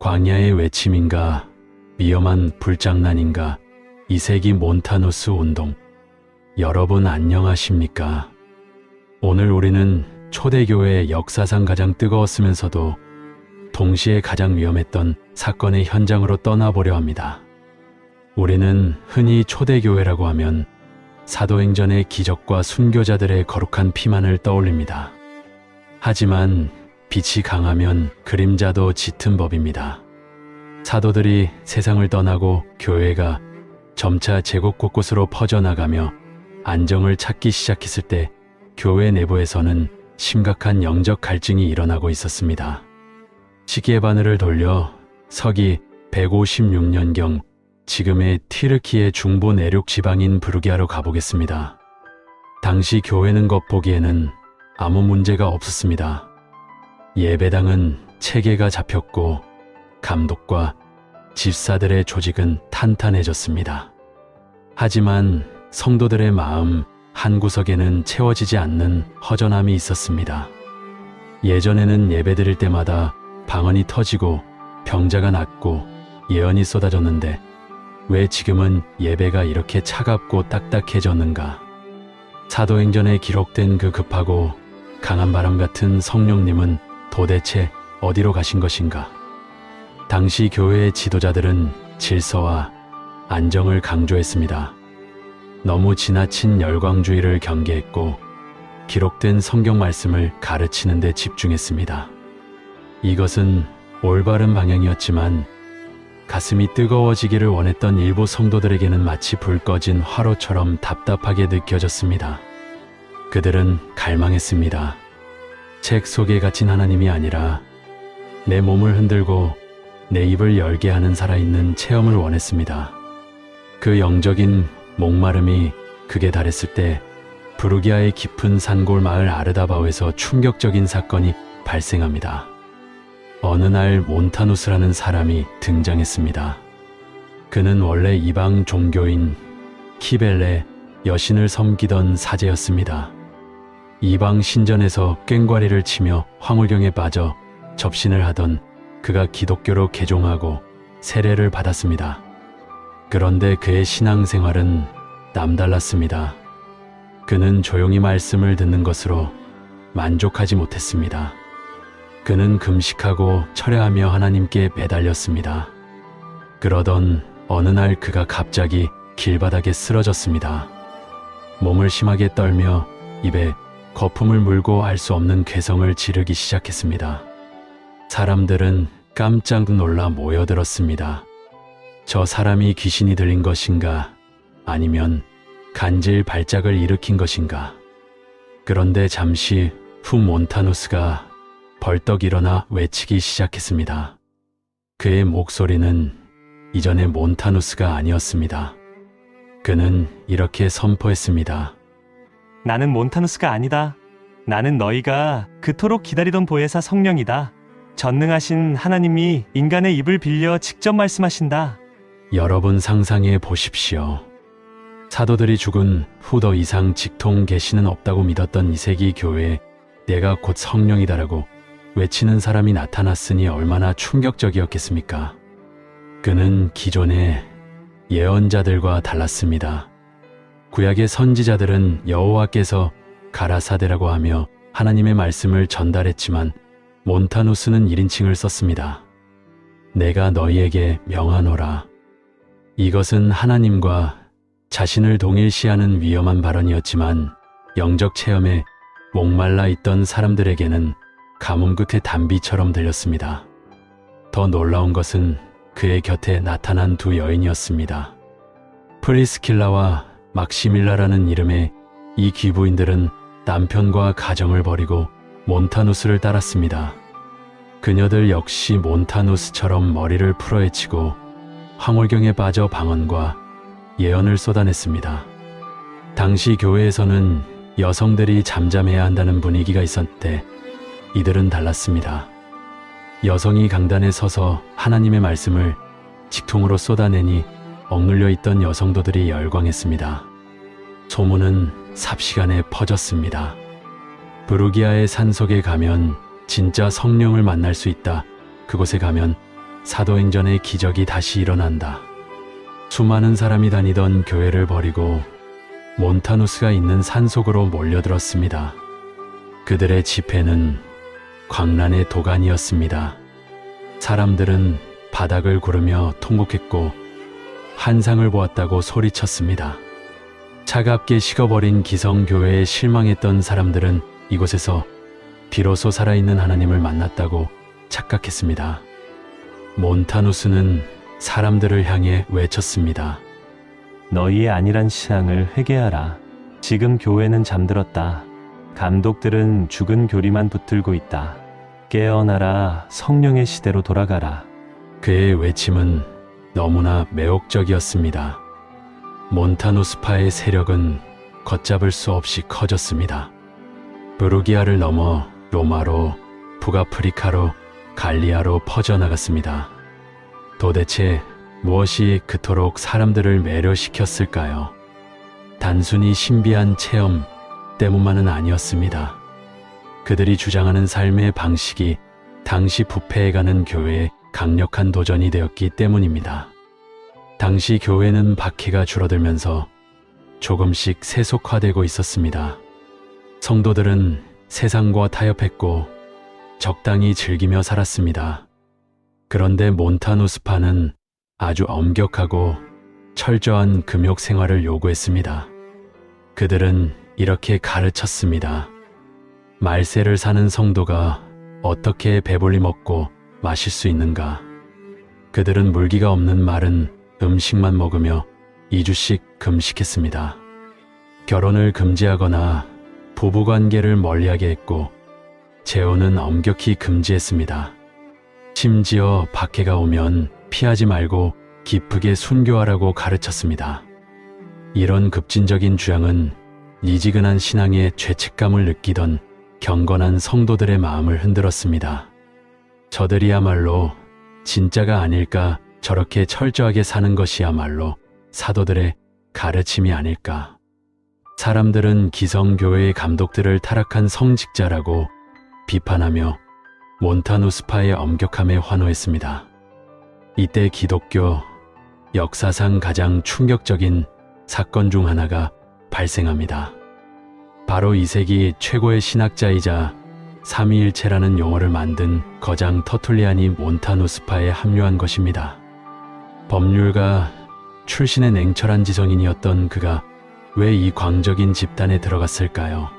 광야의 외침인가, 위험한 불장난인가, 이 세기 몬타누스 운동. 여러분 안녕하십니까? 오늘 우리는 초대교회의 역사상 가장 뜨거웠으면서도 동시에 가장 위험했던 사건의 현장으로 떠나보려 합니다. 우리는 흔히 초대교회라고 하면 사도행전의 기적과 순교자들의 거룩한 피만을 떠올립니다. 하지만 빛이 강하면 그림자도 짙은 법입니다. 사도들이 세상을 떠나고 교회가 점차 제국 곳곳으로 퍼져나가며 안정을 찾기 시작했을 때 교회 내부에서는 심각한 영적 갈증이 일어나고 있었습니다. 시기의 바늘을 돌려 서기 156년경 지금의 튀르키예 중부 내륙 지방인 부르기아로 가보겠습니다. 당시 교회는 겉보기에는 아무 문제가 없었습니다. 예배당은 체계가 잡혔고 감독과 집사들의 조직은 탄탄해졌습니다. 하지만 성도들의 마음 한 구석에는 채워지지 않는 허전함이 있었습니다. 예전에는 예배드릴 때마다 방언이 터지고 병자가 낫고 예언이 쏟아졌는데 왜 지금은 예배가 이렇게 차갑고 딱딱해졌는가? 사도행전에 기록된 그 급하고 강한 바람 같은 성령님은 도대체 어디로 가신 것인가? 당시 교회의 지도자들은 질서와 안정을 강조했습니다. 너무 지나친 열광주의를 경계했고 기록된 성경 말씀을 가르치는 데 집중했습니다. 이것은 올바른 방향이었지만 가슴이 뜨거워지기를 원했던 일부 성도들에게는 마치 불 꺼진 화로처럼 답답하게 느껴졌습니다. 그들은 갈망했습니다. 책 속에 갇힌 하나님이 아니라 내 몸을 흔들고 내 입을 열게 하는 살아있는 체험을 원했습니다. 그 영적인 목마름이 극에 달했을 때 부르기아의 깊은 산골 마을 아르다바오에서 충격적인 사건이 발생합니다. 어느 날 몬타누스라는 사람이 등장했습니다. 그는 원래 이방 종교인 키벨레 여신을 섬기던 사제였습니다. 이방 신전에서 꽹과리를 치며 황홀경에 빠져 접신을 하던 그가 기독교로 개종하고 세례를 받았습니다. 그런데 그의 신앙생활은 남달랐습니다. 그는 조용히 말씀을 듣는 것으로 만족하지 못했습니다. 그는 금식하고 철야하며 하나님께 매달렸습니다. 그러던 어느 날 그가 갑자기 길바닥에 쓰러졌습니다. 몸을 심하게 떨며 입에 거품을 물고 알 수 없는 괴성을 지르기 시작했습니다. 사람들은 깜짝 놀라 모여들었습니다. 저 사람이 귀신이 들린 것인가? 아니면 간질 발작을 일으킨 것인가? 그런데 잠시 후 몬타누스가 벌떡 일어나 외치기 시작했습니다. 그의 목소리는 이전의 몬타누스가 아니었습니다. 그는 이렇게 선포했습니다. 나는 몬타누스가 아니다. 나는 너희가 그토록 기다리던 보혜사 성령이다. 전능하신 하나님이 인간의 입을 빌려 직접 말씀하신다. 여러분 상상해 보십시오. 사도들이 죽은 후 더 이상 직통 계시는 없다고 믿었던 2세기 교회에 내가 곧 성령이다라고 외치는 사람이 나타났으니 얼마나 충격적이었겠습니까? 그는 기존의 예언자들과 달랐습니다. 구약의 선지자들은 여호와께서 가라사대라고 하며 하나님의 말씀을 전달했지만 몬타누스는 1인칭을 썼습니다. 내가 너희에게 명하노라. 이것은 하나님과 자신을 동일시하는 위험한 발언이었지만 영적 체험에 목말라 있던 사람들에게는 가뭄 끝의 단비처럼 들렸습니다. 더 놀라운 것은 그의 곁에 나타난 두 여인이었습니다. 프리스킬라와 막시밀라라는 이름의 이 귀부인들은 남편과 가정을 버리고 몬타누스를 따랐습니다. 그녀들 역시 몬타누스처럼 머리를 풀어헤치고 황홀경에 빠져 방언과 예언을 쏟아냈습니다. 당시 교회에서는 여성들이 잠잠해야 한다는 분위기가 있었는데 이들은 달랐습니다. 여성이 강단에 서서 하나님의 말씀을 직통으로 쏟아내니 억눌려 있던 여성도들이 열광했습니다. 소문은 삽시간에 퍼졌습니다. 부르기아의 산속에 가면 진짜 성령을 만날 수 있다. 그곳에 가면 사도행전의 기적이 다시 일어난다. 수많은 사람이 다니던 교회를 버리고 몬타누스가 있는 산속으로 몰려들었습니다. 그들의 집회는 광란의 도가니였습니다. 사람들은 바닥을 구르며 통곡했고 환상을 보았다고 소리쳤습니다. 차갑게 식어버린 기성교회에 실망했던 사람들은 이곳에서 비로소 살아있는 하나님을 만났다고 착각했습니다. 몬타누스는 사람들을 향해 외쳤습니다. 너희의 안일한 신앙을 회개하라. 지금 교회는 잠들었다. 감독들은 죽은 교리만 붙들고 있다. 깨어나라. 성령의 시대로 돌아가라. 그의 외침은 너무나 매혹적이었습니다. 몬타누스파의 세력은 걷잡을 수 없이 커졌습니다. 부르기아를 넘어 로마로, 북아프리카로, 갈리아로 퍼져나갔습니다. 도대체 무엇이 그토록 사람들을 매료시켰을까요? 단순히 신비한 체험 때문만은 아니었습니다. 그들이 주장하는 삶의 방식이 당시 부패해가는 교회의 강력한 도전이 되었기 때문입니다. 당시 교회는 박해가 줄어들면서 조금씩 세속화되고 있었습니다. 성도들은 세상과 타협했고 적당히 즐기며 살았습니다. 그런데 몬타누스파는 아주 엄격하고 철저한 금욕 생활을 요구했습니다. 그들은 이렇게 가르쳤습니다. 말세를 사는 성도가 어떻게 배불리 먹고 마실 수 있는가? 그들은 물기가 없는 마른 음식만 먹으며 2주씩 금식했습니다. 결혼을 금지하거나 부부관계를 멀리하게 했고 재혼은 엄격히 금지했습니다. 심지어 박해가 오면 피하지 말고 기쁘게 순교하라고 가르쳤습니다. 이런 급진적인 주장은 미지근한 신앙에 죄책감을 느끼던 경건한 성도들의 마음을 흔들었습니다. 저들이야말로 진짜가 아닐까, 저렇게 철저하게 사는 것이야말로 사도들의 가르침이 아닐까. 사람들은 기성교회의 감독들을 타락한 성직자라고 비판하며 몬타누스파의 엄격함에 환호했습니다. 이때 기독교 역사상 가장 충격적인 사건 중 하나가 발생합니다. 바로 2세기 최고의 신학자이자 삼위일체라는 용어를 만든 거장 터툴리안이 몬타누스파에 합류한 것입니다. 법률가 출신의 냉철한 지성인이었던 그가 왜 이 광적인 집단에 들어갔을까요?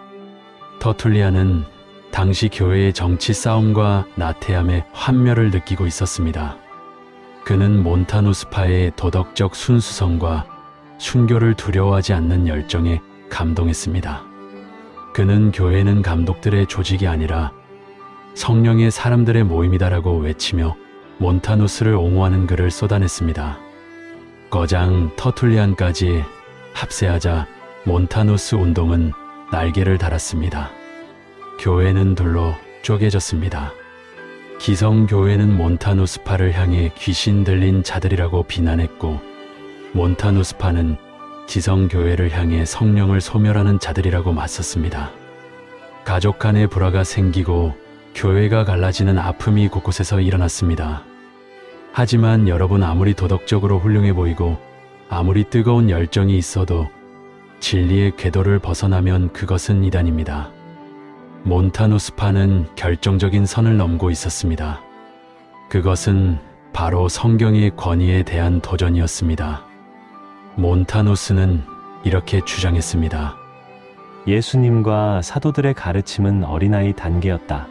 터툴리안은 당시 교회의 정치 싸움과 나태함에 환멸을 느끼고 있었습니다. 그는 몬타누스파의 도덕적 순수성과 순교를 두려워하지 않는 열정에 감동했습니다. 그는 교회는 감독들의 조직이 아니라 성령의 사람들의 모임이다라고 외치며 몬타누스를 옹호하는 글을 쏟아냈습니다. 거장 터툴리안까지 합세하자 몬타누스 운동은 날개를 달았습니다. 교회는 둘로 쪼개졌습니다. 기성교회는 몬타누스파를 향해 귀신 들린 자들이라고 비난했고, 몬타누스파는 기성교회를 향해 성령을 소멸하는 자들이라고 맞섰습니다. 가족 간의 불화가 생기고 교회가 갈라지는 아픔이 곳곳에서 일어났습니다. 하지만 여러분, 아무리 도덕적으로 훌륭해 보이고 아무리 뜨거운 열정이 있어도 진리의 궤도를 벗어나면 그것은 이단입니다. 몬타누스파는 결정적인 선을 넘고 있었습니다. 그것은 바로 성경의 권위에 대한 도전이었습니다. 몬타누스는 이렇게 주장했습니다. 예수님과 사도들의 가르침은 어린아이 단계였다.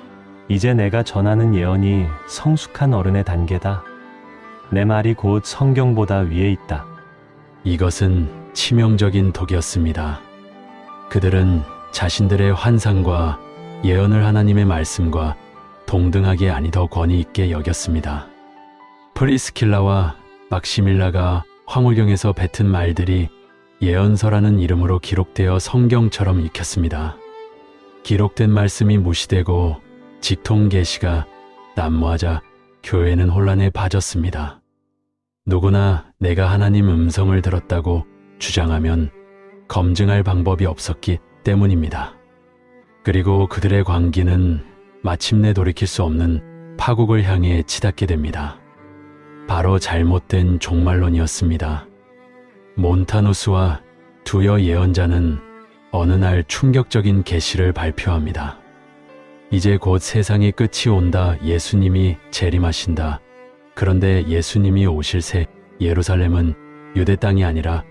이제 내가 전하는 예언이 성숙한 어른의 단계다. 내 말이 곧 성경보다 위에 있다. 이것은 치명적인 독이었습니다. 그들은 자신들의 환상과 예언을 하나님의 말씀과 동등하게 아니 더 권위 있게 여겼습니다. 프리스킬라와 막시밀라가 황홀경에서 뱉은 말들이 예언서라는 이름으로 기록되어 성경처럼 읽혔습니다. 기록된 말씀이 무시되고 직통 계시가 난무하자 교회는 혼란에 빠졌습니다. 누구나 내가 하나님 음성을 들었다고 주장하면 검증할 방법이 없었기 때문입니다. 그리고 그들의 광기는 마침내 돌이킬 수 없는 파국을 향해 치닫게 됩니다. 바로 잘못된 종말론이었습니다. 몬타누스와 두여 예언자는 어느 날 충격적인 계시를 발표합니다. 이제 곧 세상의 끝이 온다. 예수님이 재림하신다. 그런데 예수님이 오실 새 예루살렘은 유대 땅이 아니라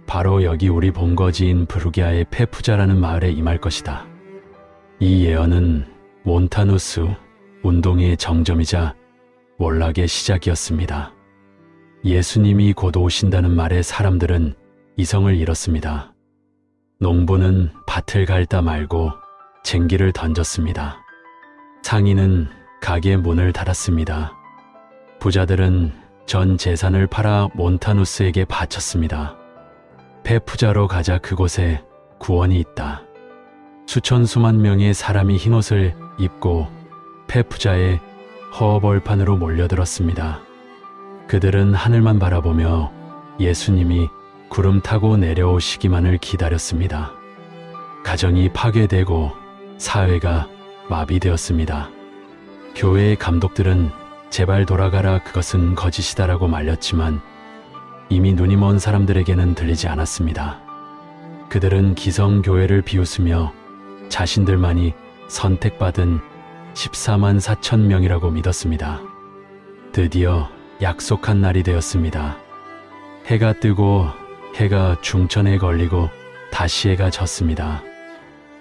바로 여기 우리 본거지인 브루기아의 페푸자라는 마을에 임할 것이다. 이 예언은 몬타누스 운동의 정점이자 몰락의 시작이었습니다. 예수님이 곧 오신다는 말에 사람들은 이성을 잃었습니다. 농부는 밭을 갈다 말고 쟁기를 던졌습니다. 상인은 가게 문을 닫았습니다. 부자들은 전 재산을 팔아 몬타누스에게 바쳤습니다. 페푸자로 가자. 그곳에 구원이 있다. 수천 수만 명의 사람이 흰옷을 입고 페푸자의 허벌판으로 몰려들었습니다. 그들은 하늘만 바라보며 예수님이 구름 타고 내려오시기만을 기다렸습니다. 가정이 파괴되고 사회가 마비되었습니다. 교회의 감독들은 제발 돌아가라, 그것은 거짓이다라고 말렸지만 이미 눈이 먼 사람들에게는 들리지 않았습니다. 그들은 기성교회를 비웃으며 자신들만이 선택받은 14만 4천 명이라고 믿었습니다. 드디어 약속한 날이 되었습니다. 해가 뜨고 해가 중천에 걸리고 다시 해가 졌습니다.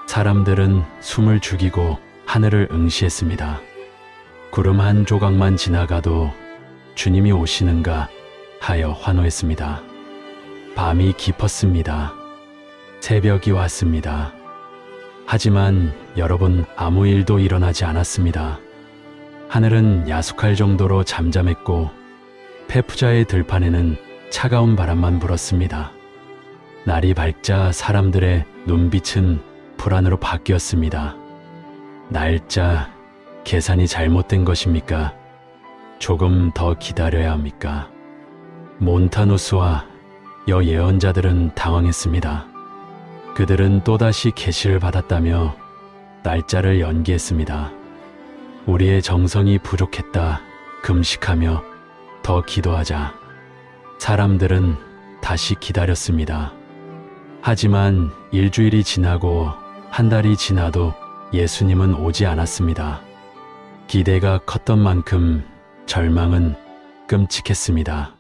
사람들은 숨을 죽이고 하늘을 응시했습니다. 구름 한 조각만 지나가도 주님이 오시는가 하여 환호했습니다. 밤이 깊었습니다. 새벽이 왔습니다. 하지만 여러분, 아무 일도 일어나지 않았습니다. 하늘은 야속할 정도로 잠잠했고 페푸자의 들판에는 차가운 바람만 불었습니다. 날이 밝자 사람들의 눈빛은 불안으로 바뀌었습니다. 날짜 계산이 잘못된 것입니까? 조금 더 기다려야 합니까? 몬타누스와 여예언자들은 당황했습니다. 그들은 또다시 계시를 받았다며 날짜를 연기했습니다. 우리의 정성이 부족했다. 금식하며 더 기도하자. 사람들은 다시 기다렸습니다. 하지만 일주일이 지나고 한 달이 지나도 예수님은 오지 않았습니다. 기대가 컸던 만큼 절망은 끔찍했습니다.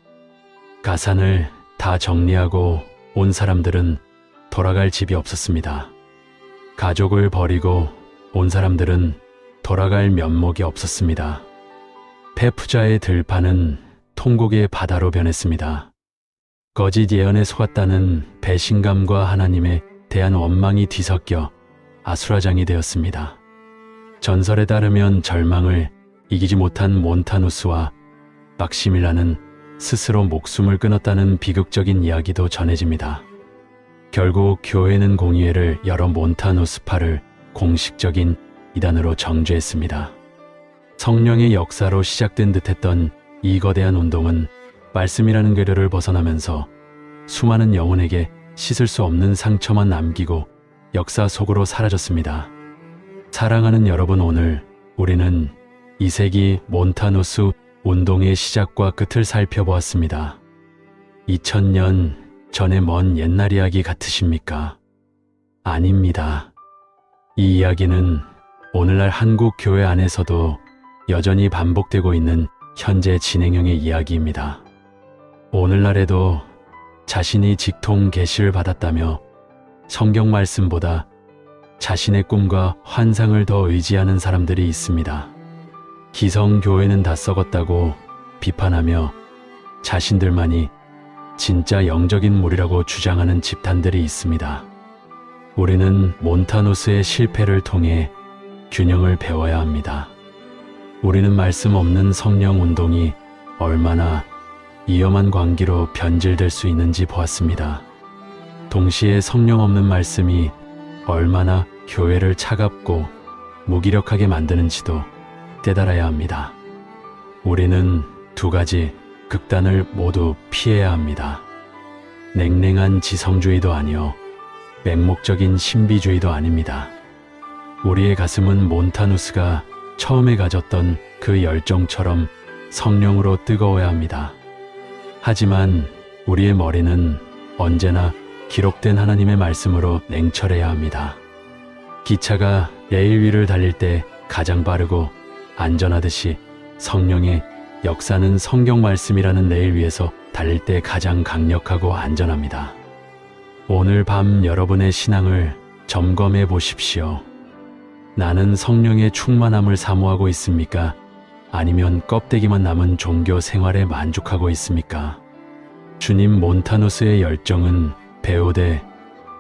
가산을 다 정리하고 온 사람들은 돌아갈 집이 없었습니다. 가족을 버리고 온 사람들은 돌아갈 면목이 없었습니다. 페푸자의 들판은 통곡의 바다로 변했습니다. 거짓 예언에 속았다는 배신감과 하나님에 대한 원망이 뒤섞여 아수라장이 되었습니다. 전설에 따르면 절망을 이기지 못한 몬타누스와 막시밀라는 스스로 목숨을 끊었다는 비극적인 이야기도 전해집니다. 결국 교회는 공의회를 열어 몬타누스파를 공식적인 이단으로 정죄했습니다. 성령의 역사로 시작된 듯했던 이 거대한 운동은 말씀이라는 궤도를 벗어나면서 수많은 영혼에게 씻을 수 없는 상처만 남기고 역사 속으로 사라졌습니다. 사랑하는 여러분, 오늘 우리는 2세기 몬타누스 운동의 시작과 끝을 살펴보았습니다. 2000년 전의 먼 옛날 이야기 같으십니까? 아닙니다. 이 이야기는 오늘날 한국 교회 안에서도 여전히 반복되고 있는 현재 진행형의 이야기입니다. 오늘날에도 자신이 직통 계시를 받았다며 성경 말씀보다 자신의 꿈과 환상을 더 의지하는 사람들이 있습니다. 기성교회는 다 썩었다고 비판하며 자신들만이 진짜 영적인 물이라고 주장하는 집단들이 있습니다. 우리는 몬타누스의 실패를 통해 균형을 배워야 합니다. 우리는 말씀 없는 성령 운동이 얼마나 위험한 광기로 변질될 수 있는지 보았습니다. 동시에 성령 없는 말씀이 얼마나 교회를 차갑고 무기력하게 만드는지도 깨달아야 합니다. 우리는 두 가지 극단을 모두 피해야 합니다. 냉랭한 지성주의도 아니요, 맹목적인 신비주의도 아닙니다. 우리의 가슴은 몬타누스가 처음에 가졌던 그 열정처럼 성령으로 뜨거워야 합니다. 하지만 우리의 머리는 언제나 기록된 하나님의 말씀으로 냉철해야 합니다. 기차가 레일 위를 달릴 때 가장 빠르고 안전하듯이 성령의 역사는 성경 말씀이라는 레일 위에서 달릴 때 가장 강력하고 안전합니다. 오늘 밤 여러분의 신앙을 점검해 보십시오. 나는 성령의 충만함을 사모하고 있습니까? 아니면 껍데기만 남은 종교 생활에 만족하고 있습니까? 주님 몬타누스의 열정은 배우되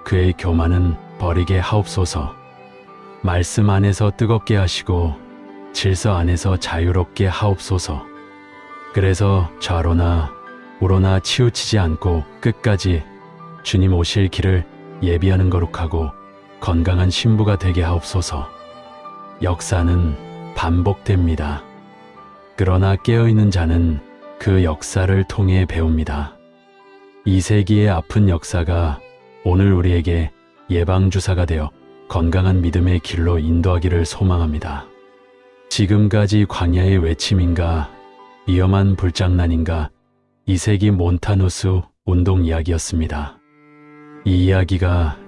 그의 교만은 버리게 하옵소서. 말씀 안에서 뜨겁게 하시고 질서 안에서 자유롭게 하옵소서. 그래서 좌로나 우로나 치우치지 않고 끝까지 주님 오실 길을 예비하는 거룩하고 건강한 신부가 되게 하옵소서. 역사는 반복됩니다. 그러나 깨어있는 자는 그 역사를 통해 배웁니다. 2세기의 아픈 역사가 오늘 우리에게 예방주사가 되어 건강한 믿음의 길로 인도하기를 소망합니다. 지금까지 광야의 외침인가 위험한 불장난인가 2세기 몬타누스 운동 이야기였습니다. 이 이야기가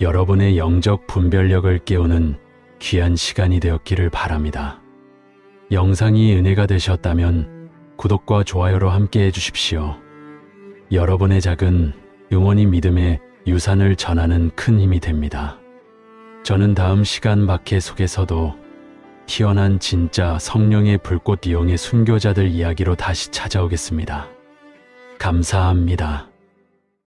여러분의 영적 분별력을 깨우는 귀한 시간이 되었기를 바랍니다. 영상이 은혜가 되셨다면 구독과 좋아요로 함께 해주십시오. 여러분의 작은 응원이 믿음의 유산을 전하는 큰 힘이 됩니다. 저는 다음 시간 마켓 속에서도 태어난 진짜 성령의 불꽃 이용의 순교자들 이야기로 다시 찾아오겠습니다. 감사합니다.